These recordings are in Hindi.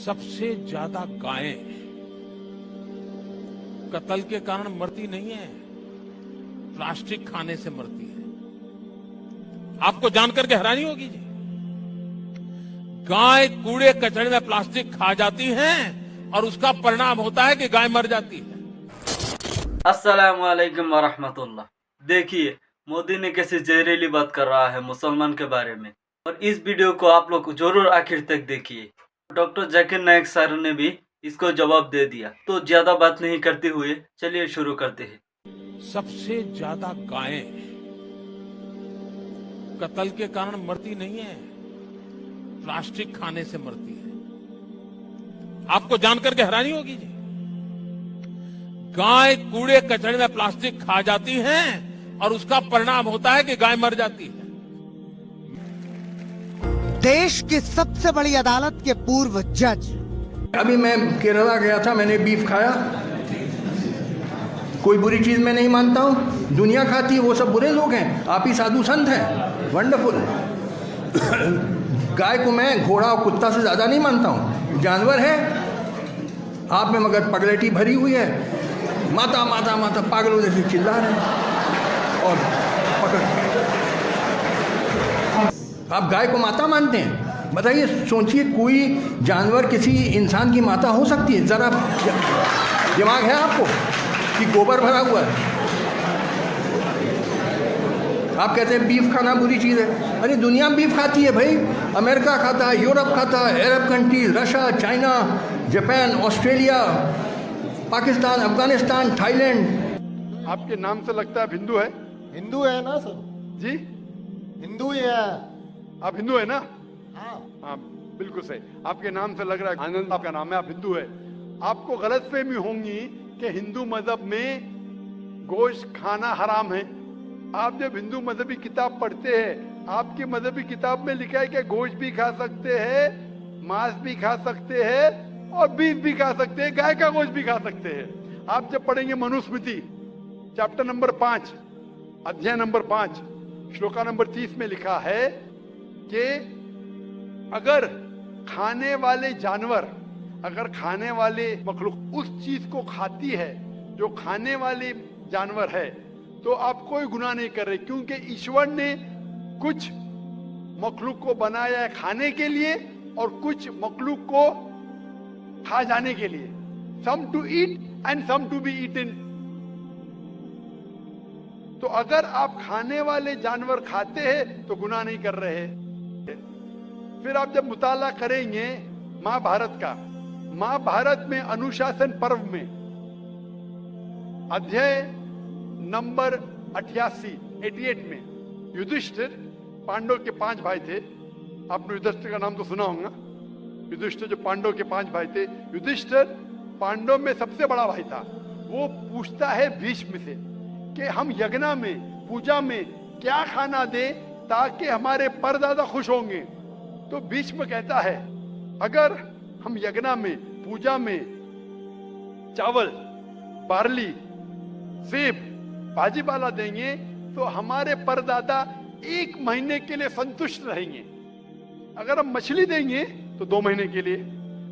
सबसे ज्यादा गायें कत्ल के कारण मरती नहीं है, प्लास्टिक खाने से मरती है। आपको जानकर के हैरानी होगी जी, गाय कूड़े कचरे में प्लास्टिक खा जाती है और उसका परिणाम होता है कि गाय मर जाती है। अस्सलाम वालेकुम वरहमतुल्लाह। देखिए मोदी ने कैसे जहरीली बात कर रहा है मुसलमान के बारे में, और इस वीडियो को आप लोग जरूर आखिर तक देखिए। डॉक्टर जाकिर नाइक सर ने भी इसको जवाब दे दिया। तो ज्यादा बात नहीं करते हुए चलिए शुरू करते हैं। सबसे ज्यादा गायें कत्ल के कारण मरती नहीं है, प्लास्टिक खाने से मरती है। आपको जानकर के हैरानी होगी जी, गाय कूड़े कचरे में प्लास्टिक खा जाती है और उसका परिणाम होता है कि गाय मर जाती है। देश की सबसे बड़ी अदालत के पूर्व जज। अभी मैं केरला गया था, मैंने बीफ खाया, कोई बुरी चीज मैं नहीं मानता हूँ। दुनिया खाती है, वो सब बुरे लोग हैं, आप ही साधु संत हैं, वंडरफुल। गाय को मैं घोड़ा और कुत्ता से ज्यादा नहीं मानता हूँ, जानवर है। आप में मगर पगलेटी भरी हुई है, माता माता माता पागलों जैसे चिल्ला रहे हैं और पकड़। आप गाय को माता मानते हैं? बताइए, सोचिए, कोई जानवर किसी इंसान की माता हो सकती है? जरा दिमाग है आपको कि गोबर भरा हुआ है? आप कहते हैं बीफ खाना बुरी चीज़ है। अरे दुनिया बीफ खाती है भाई, अमेरिका खाता है, यूरोप खाता है, अरब countries, Russia, China, Japan, Australia, Pakistan, Afghanistan, Thailand. आपके नाम से लगता है हिंदू है? हिंदू है ना सर? जी हिंदू ही है। आप हिंदू है ना? हाँ। हाँ बिल्कुल सही, आपके नाम से लग रहा है आनंद आपका नाम है, आप हिंदू है। आपको गलतफहमी होंगी कि हिंदू मजहब में गोश्त खाना हराम है। आप जब हिंदू मजहबी किताब पढ़ते हैं, आपकी मजहबी किताब में लिखा है कि गोश्त भी खा सकते हैं, मांस भी खा सकते हैं और बीफ भी खा सकते हैं, गाय का गोश्त भी खा सकते हैं। आप जब पढ़ेंगे मनुस्मृति चैप्टर नंबर 5 अध्याय नंबर 5 श्लोका नंबर 30 में लिखा है कि अगर खाने वाले जानवर, अगर खाने वाले मखलूक उस चीज को खाती है जो खाने वाले जानवर है, तो आप कोई गुनाह नहीं कर रहे, क्योंकि ईश्वर ने कुछ मखलूक को बनाया है खाने के लिए और कुछ मखलूक को खा जाने के लिए। Some to eat and some to be eaten. तो अगर आप खाने वाले जानवर खाते हैं तो गुनाह नहीं कर रहे। फिर आप जब मुताला करेंगे महाभारत का, महाभारत में अनुशासन पर्व में अध्याय नंबर 88 में युधिष्ठिर, पांडव के 5 भाई थे। आपने युधिष्ठिर का नाम तो सुना होगा। युधिष्ठिर जो पांडव के 5 भाई थे, युधिष्ठिर पांडव में सबसे बड़ा भाई था। वो पूछता है भीष्म से कि हम यज्ञ में, पूजा में क्या खाना दे ताकि हमारे परदादा खुश होंगे। तो भीष्म कहता है, अगर हम यज्ञ में, पूजा में चावल, बार्ली, सेब, भाजी पाला देंगे तो हमारे परदादा 1 महीने के लिए संतुष्ट रहेंगे। अगर हम मछली देंगे तो 2 महीने के लिए,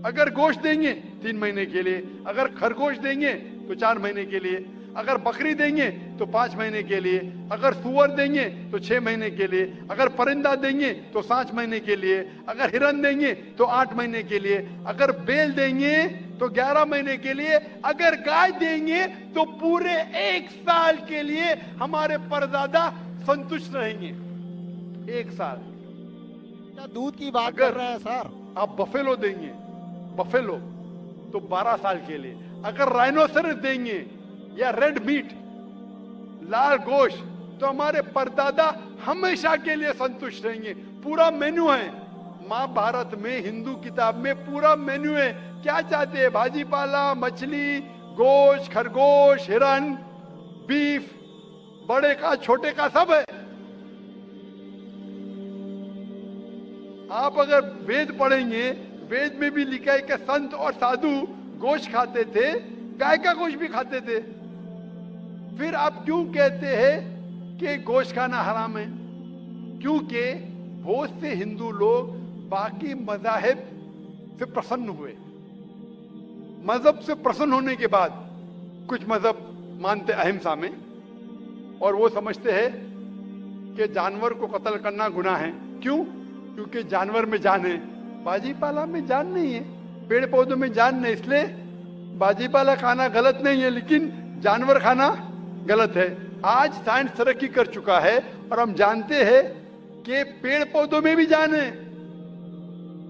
अगर गोश्त देंगे 3 महीने के लिए, अगर खरगोश देंगे तो 4 महीने के लिए, अगर बकरी देंगे तो 5 महीने के लिए, अगर सुअर देंगे तो 6 महीने के लिए, अगर परिंदा देंगे तो 7 महीने के लिए, अगर हिरन देंगे तो 8 महीने के लिए, अगर बैल देंगे तो 11 महीने के लिए, अगर गाय देंगे तो पूरे 1 साल के लिए हमारे परदादा संतुष्ट रहेंगे। 1 साल। क्या दूध की बात कर रहे हैं सर? आप बफेलो देंगे, बफेलो तो 12 साल के लिए, अगर राइनोसरस देंगे या रेड मीट, लाल गोश्त, तो हमारे परदादा हमेशा के लिए संतुष्ट रहेंगे। पूरा मेन्यू है महाभारत में, हिंदू किताब में पूरा मेन्यू है। क्या चाहते हैं? भाजी पाला, मछली, गोश्त, खरगोश, हिरन, बीफ, बड़े का छोटे का सब है। आप अगर वेद पढ़ेंगे, वेद में भी लिखा है कि संत और साधु गोश्त खाते थे, गाय का गोश्त भी खाते थे। फिर आप क्यों कहते हैं कि गोश्त खाना हराम है? क्योंकि बहुत से हिंदू लोग बाकी मजाहिब से प्रसन्न हुए। मजहब से प्रसन्न होने के बाद कुछ मजहब मानते अहिंसा में, और वो समझते हैं कि जानवर को कत्ल करना गुनाह है। क्यों? क्योंकि जानवर में जान है, बाजीपाला में जान नहीं है, पेड़ पौधों में जान नहीं, इसलिए बाजीपाला खाना गलत नहीं है, लेकिन जानवर खाना गलत है। आज साइंस तरक्की कर चुका है और हम जानते हैं कि पेड़ पौधों में भी जान है,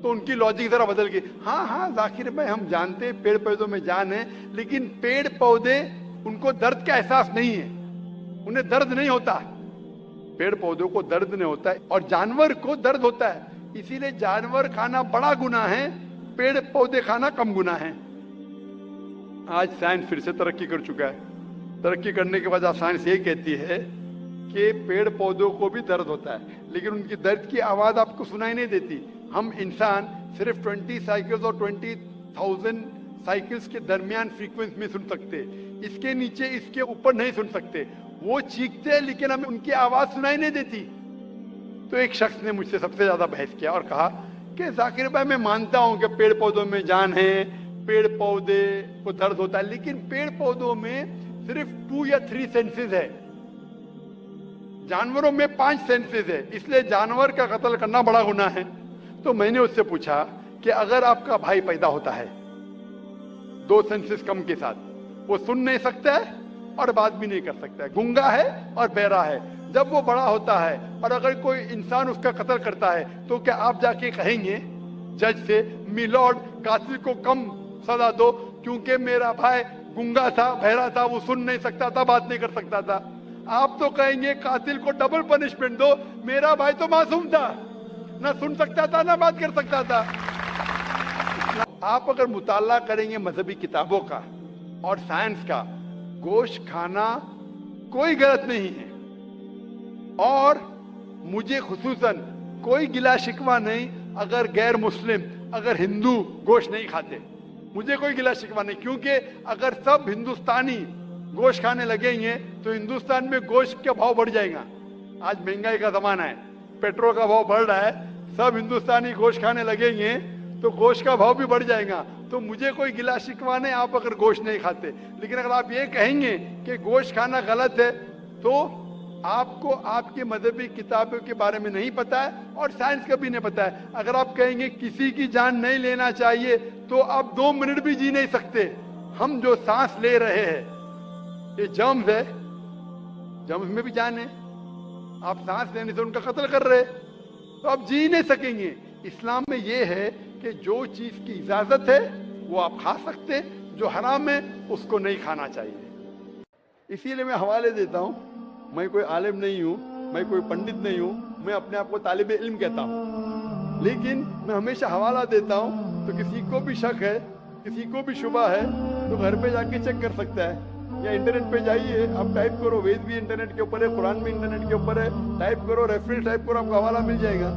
तो उनकी लॉजिक जरा बदल गई। हाँ जाकिर भाई, हम जानते हैं पेड़ पौधों में जान है, लेकिन पेड़ पौधे उनको दर्द का एहसास नहीं है, उन्हें दर्द नहीं होता। पेड़ पौधों को दर्द नहीं होता है और जानवर को दर्द होता है, इसीलिए जानवर खाना बड़ा गुनाह है, पेड़ पौधे खाना कम गुनाह है। आज साइंस फिर से तरक्की कर चुका है। तरक्की करने के बाद साइंस ये कहती है कि पेड़ पौधों को भी दर्द होता है, लेकिन उनकी दर्द की आवाज आपको सुनाई नहीं देती। हम इंसान सिर्फ 20 साइकिल्स और 20,000 साइकिल्स के दरमियान फ्रीक्वेंसी में सुन सकते, इसके नीचे इसके ऊपर नहीं सुन सकते। वो चीखते हैं लेकिन हमें उनकी आवाज सुनाई नहीं देती। तो एक शख्स ने मुझसे सबसे ज्यादा बहस किया और कहा कि जाकिर भाई, मैं मानता हूं कि पेड़ पौधों में जान है, पेड़ पौधे को दर्द होता है, लेकिन पेड़ पौधों में सिर्फ 2 या 3 सेंसेस है, जानवरों में 5 सेंसेस है, इसलिए जानवर का कत्ल करना बड़ा गुनाह है। तो मैंने उससे पूछा कि अगर आपका भाई पैदा होता है 2 सेंसेस कम के साथ, वो सुन नहीं सकता है और बात भी नहीं कर सकता है, गूंगा है और बहरा है, जब वो बड़ा होता है और अगर कोई इंसान उसका कत्ल करता है, तो क्या आप जाके कहेंगे जज से, मिलॉर्ड कातिल को कम सजा दो क्योंकि मेरा भाई गूंगा था, बहरा था, वो सुन नहीं सकता था, बात नहीं कर सकता था? आप तो कहेंगे कातिल को डबल पनिशमेंट दो, मेरा भाई तो मासूम था, ना सुन सकता था ना बात कर सकता था। आप अगर मुताला करेंगे मजहबी किताबों का और साइंस का, गोश्त खाना कोई गलत नहीं है, और मुझे खुसूसन कोई गिला शिकवा नहीं अगर गैर मुस्लिम, अगर हिंदू गोश्त नहीं खाते, मुझे कोई गिला शिकवा नहीं, क्योंकि अगर सब हिंदुस्तानी गोश्त खाने लगेंगे तो हिंदुस्तान में गोश्त का भाव बढ़ जाएगा। आज महंगाई का जमाना है, पेट्रोल का भाव बढ़ रहा है, सब हिंदुस्तानी गोश्त खाने लगेंगे तो गोश्त का भाव भी बढ़ जाएगा। तो मुझे कोई गिला शिकवा नहीं आप अगर गोश्त नहीं खाते, लेकिन अगर आप ये कहेंगे कि गोश्त खाना गलत है, तो आपको आपके मजहबी किताबों के बारे में नहीं पता है और साइंस का भी नहीं पता है। अगर आप कहेंगे किसी की जान नहीं लेना चाहिए, तो आप 2 मिनट भी जी नहीं सकते। हम जो सांस ले रहे हैं ये जर्म्स है, जर्म्स में भी जान है, आप सांस लेने से उनका कत्ल कर रहे हैं, तो आप जी नहीं सकेंगे। इस्लाम में ये है कि जो चीज की इजाजत है वो आप खा सकते, जो हराम है उसको नहीं खाना चाहिए। इसीलिए मैं हवाले देता हूं, मैं कोई आलिम नहीं हूं, मैं कोई पंडित नहीं हूं, मैं अपने आप को तालिबे इल्म कहता हूं, लेकिन मैं हमेशा हवाला देता हूं। तो किसी को भी शक है, किसी को भी शुबा है, तो घर पे जाके चेक कर सकता है, या इंटरनेट पे जाइए, आप टाइप करो, वेद भी इंटरनेट के ऊपर है, कुरान भी इंटरनेट के ऊपर है, टाइप करो, रेफरेंस टाइप करो, आपको हवाला मिल जाएगा।